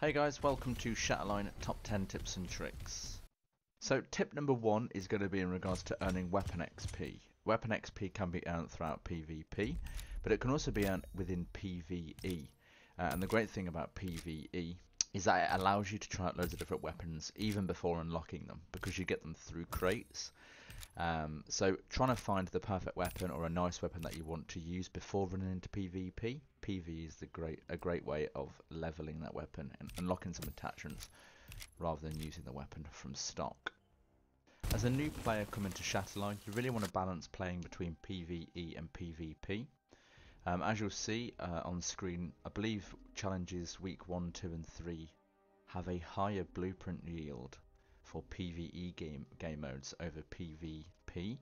Hey guys, welcome to Shatterline Top 10 Tips and Tricks. So tip number 1 is going to be in regards to earning weapon XP. Weapon XP can be earned throughout PvP, but it can also be earned within PvE. And the great thing about PvE is that it allows you to try out loads of different weapons even before unlocking them, because you get them through crates. So trying to find the perfect weapon or a nice weapon that you want to use before running into PvP. PvE is a great way of leveling that weapon and unlocking some attachments rather than using the weapon from stock. As a new player coming to Shatterline, you really want to balance playing between PvE and PvP. As you'll see on screen, I believe challenges week 1, 2 and 3 have a higher blueprint yield for PvE game modes over PvP.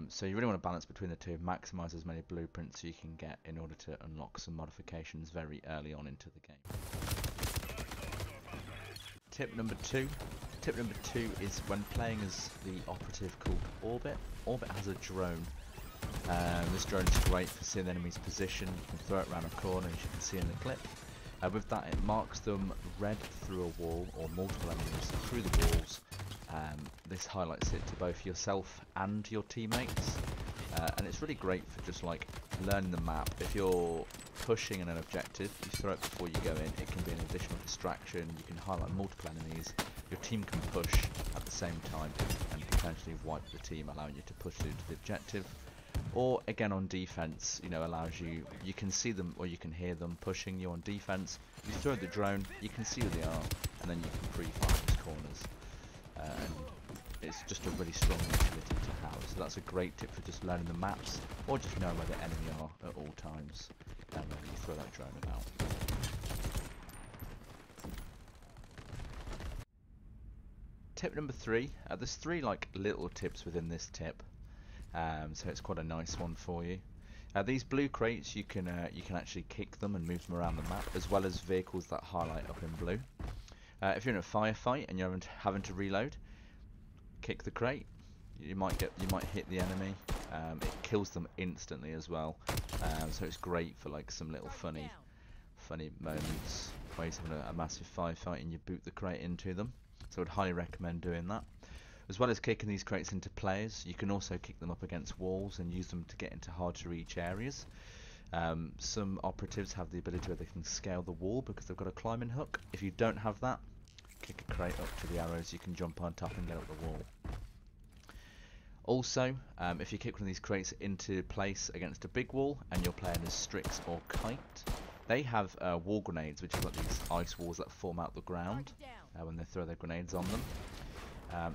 So you really want to balance between the two, maximise as many blueprints you can get in order to unlock some modifications very early on into the game. Tip number 2 is when playing as the operative called Orbit. Orbit has a drone. This drone is great for seeing the enemy's position. You can throw it around a corner, as you can see in the clip. With that, it marks them red through a wall, or multiple enemies through the walls. This highlights it to both yourself and your teammates, and it's really great for just like learning the map. If you're pushing in an objective, you throw it before you go in. It can be an additional distraction. You can highlight multiple enemies. Your team can push at the same time and potentially wipe the team, allowing you to push through to the objective. Or again on defense, allows you can see them or you can hear them pushing you on defense. You throw the drone, you can see who they are, and then you can pre-fire those corners. And it's just a really strong utility to have. So that's a great tip for just learning the maps, or just knowing where the enemy are at all times. And then you throw that drone about. Tip number 3. There's 3 like little tips within this tip. So it's quite a nice one for you. These blue crates, you can actually kick them and move them around the map, as well as vehicles that highlight up in blue. If you're in a firefight and you're having to reload, kick the crate. You might hit the enemy. It kills them instantly as well. So it's great for like some little funny moments where you're having a massive firefight and you boot the crate into them. So I'd highly recommend doing that. As well as kicking these crates into players, you can also kick them up against walls and use them to get into hard to reach areas. Some operatives have the ability where they can scale the wall because they've got a climbing hook. If you don't have that, kick a crate up to the arrows, you can jump on top and get up the wall. Also, if you kick one of these crates into place against a big wall and you're playing as Strix or Kite, they have wall grenades, which is like these ice walls that form out the ground when they throw their grenades on them.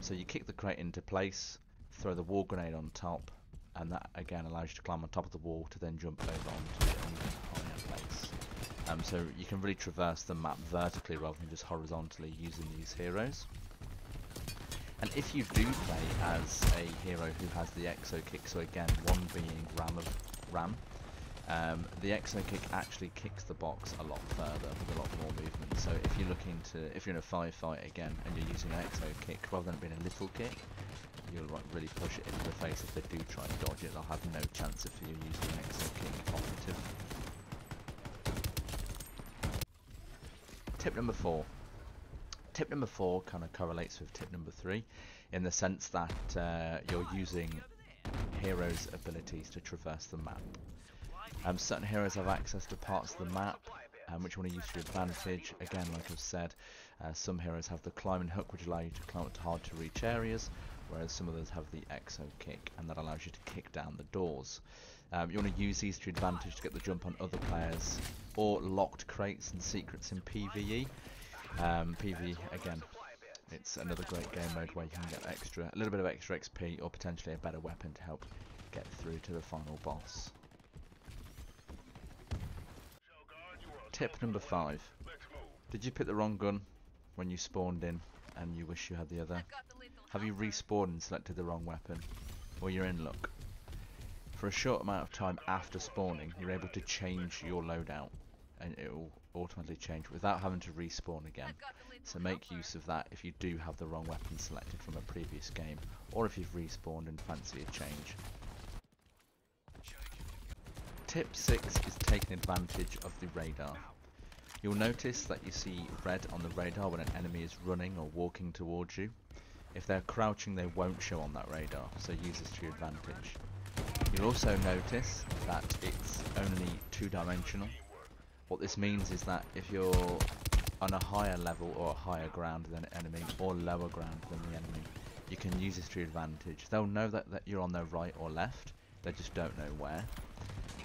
So you kick the crate into place, throw the wall grenade on top, and that again allows you to climb on top of the wall to then jump over onto it and higher place. So you can really traverse the map vertically rather than just horizontally using these heroes. And if you do play as a hero who has the exo kick, so again, one being Ram, the exo kick actually kicks the box a lot further with a lot more movement. So if you're in a firefight again and you're using an exo kick rather than it being a little kick, you'll really push it into the face. If they do try and dodge it, they'll have no chance if you're using an exo kick operative. Tip number 4. Tip number 4 kind of correlates with tip number 3 in the sense that you're using heroes' abilities to traverse the map. Certain heroes have access to parts of the map which you want to use to your advantage. Again, like I've said, some heroes have the climbing hook, which allow you to climb up to hard to reach areas, whereas some others have the exo kick, and that allows you to kick down the doors. You want to use these to your advantage to get the jump on other players, or locked crates and secrets in PvE. PvE, again, it's another great game mode where you can get a little bit of extra XP, or potentially a better weapon to help get through to the final boss. Tip number 5. Did you pick the wrong gun when you spawned in and you wish you had the other? Have you respawned and selected the wrong weapon? Or you're in luck? For a short amount of time after spawning, you're able to change your loadout, and it will automatically change without having to respawn again. So make use of that if you do have the wrong weapon selected from a previous game, or if you've respawned and fancy a change. Tip 6 is taking advantage of the radar. You'll notice that you see red on the radar when an enemy is running or walking towards you. If they're crouching, they won't show on that radar, so use this to your advantage. You'll also notice that it's only two-dimensional. What this means is that if you're on a higher level or a higher ground than an enemy, or lower ground than the enemy, you can use this to your advantage. They'll know that you're on their right or left, they just don't know where.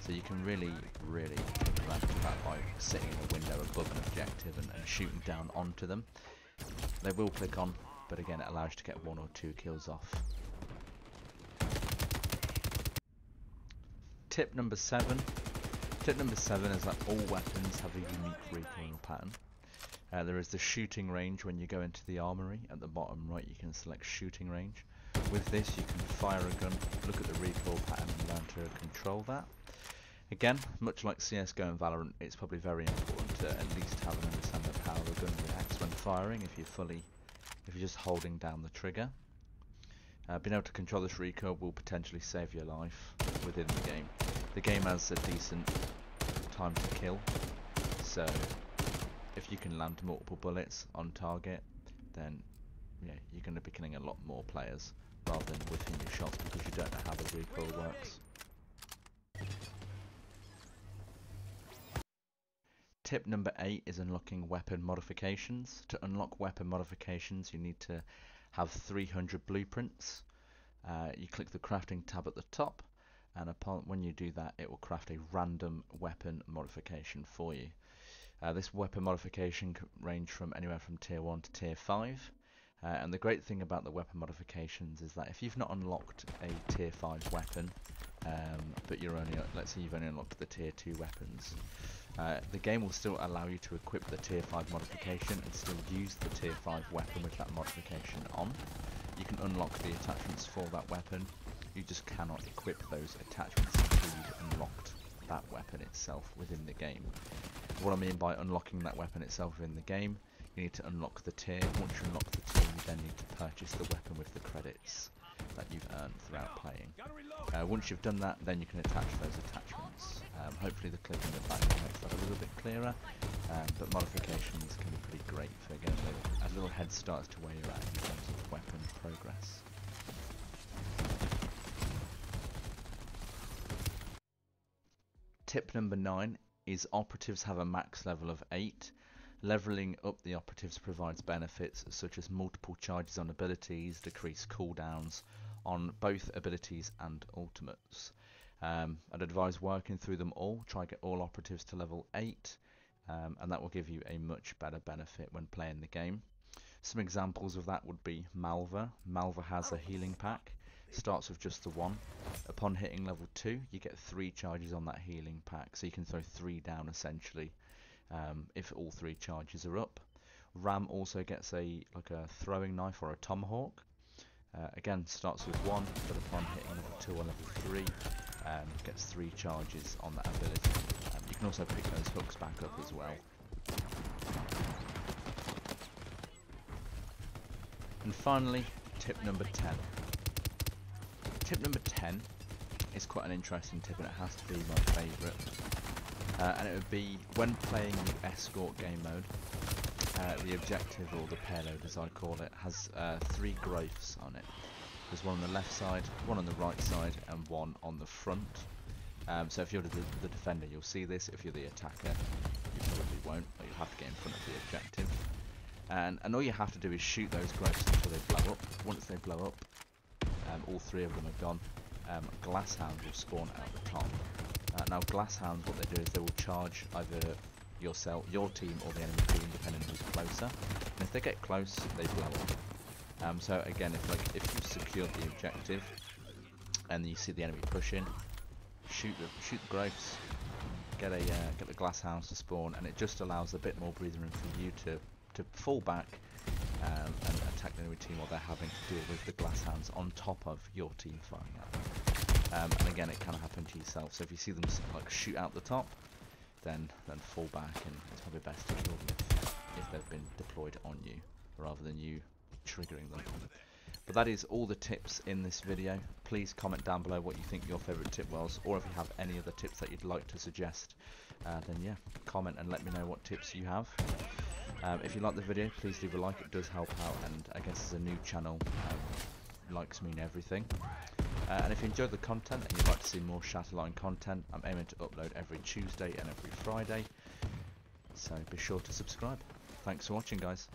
So you can really take advantage of that by sitting in a window above an objective and shooting down onto them. They will click on, but again it allows you to get 1 or 2 kills off. Tip number 7. Tip number 7 is that all weapons have a unique recoil pattern. There is the shooting range when you go into the armory. At the bottom right you can select shooting range. With this you can fire a gun, look at the recoil pattern and learn to control that. Again, much like CSGO and Valorant, it's probably very important to at least have an understanding of how the gun reacts when firing if you're just holding down the trigger. Being able to control this recoil will potentially save your life within the game. The game has a decent time to kill, so if you can land multiple bullets on target, then yeah, you're going to be killing a lot more players rather than whiffing your shots because you don't know how the recoil works. Tip number 8 is unlocking weapon modifications. To unlock weapon modifications, you need to have 300 blueprints. You click the crafting tab at the top, and when you do that, it will craft a random weapon modification for you. This weapon modification can range from anywhere from tier 1 to tier 5. And the great thing about the weapon modifications is that if you've not unlocked a tier 5 weapon, but let's say you've only unlocked the tier 2 weapons, the game will still allow you to equip the tier 5 modification and still use the tier 5 weapon with that modification on. You can unlock the attachments for that weapon, you just cannot equip those attachments until you've unlocked that weapon itself within the game. What I mean by unlocking that weapon itself within the game, you need to unlock the tier. Once you unlock the tier, you then need to purchase the weapon with the credits that you've earned throughout playing. Once you've done that, then you can attach those attachments. Hopefully the clip in the back makes that a little bit clearer, but modifications can be pretty great for getting a little head start as to where you're at in terms of weapon progress. Tip number 9 is operatives have a max level of 8. Leveling up the operatives provides benefits such as multiple charges on abilities, decreased cooldowns on both abilities and ultimates. I'd advise working through them all, try to get all operatives to level 8, and that will give you a much better benefit when playing the game. Some examples of that would be Malva. Malva has a healing pack, starts with just the 1. Upon hitting level 2, you get 3 charges on that healing pack, so you can throw 3 down essentially. If all 3 charges are up. Ram also gets a throwing knife or a tomahawk. Again, starts with 1, but upon hitting level 2 or level 3, gets 3 charges on that ability. You can also pick those hooks back up as well. And finally, tip number 10. Tip number 10 is quite an interesting tip, and it has to be my favourite. And it would be, when playing the escort game mode, the objective, or the payload as I call it, has 3 growths on it. There's one on the left side, one on the right side, and one on the front. So if you're the defender, you'll see this. If you're the attacker, you probably won't, but you'll have to get in front of the objective. And all you have to do is shoot those growths until they blow up. Once they blow up, all 3 of them are gone. Glass hounds will spawn out the top. Now glass hounds, what they do is they will charge either your team or the enemy team, depending on who's closer. And if they get close, they blow up. So again, if you've secured the objective and you see the enemy push in, shoot the growths, get the glass hounds to spawn, and it just allows a bit more breathing room for you to fall back and attack the enemy team while they're having to deal with the glass hounds on top of your team firing at them. And again, it can happen to yourself. So if you see them shoot out the top, then fall back, and it's probably best to kill them if they've been deployed on you, rather than you triggering them. But that is all the tips in this video. Please comment down below what you think your favourite tip was, or if you have any other tips that you'd like to suggest, then yeah, comment and let me know what tips you have. If you like the video, please leave a like, it does help out, and I guess as a new channel, likes mean everything. And if you enjoyed the content and you'd like to see more Shatterline content, I'm aiming to upload every Tuesday and every Friday, so be sure to subscribe. Thanks for watching, guys.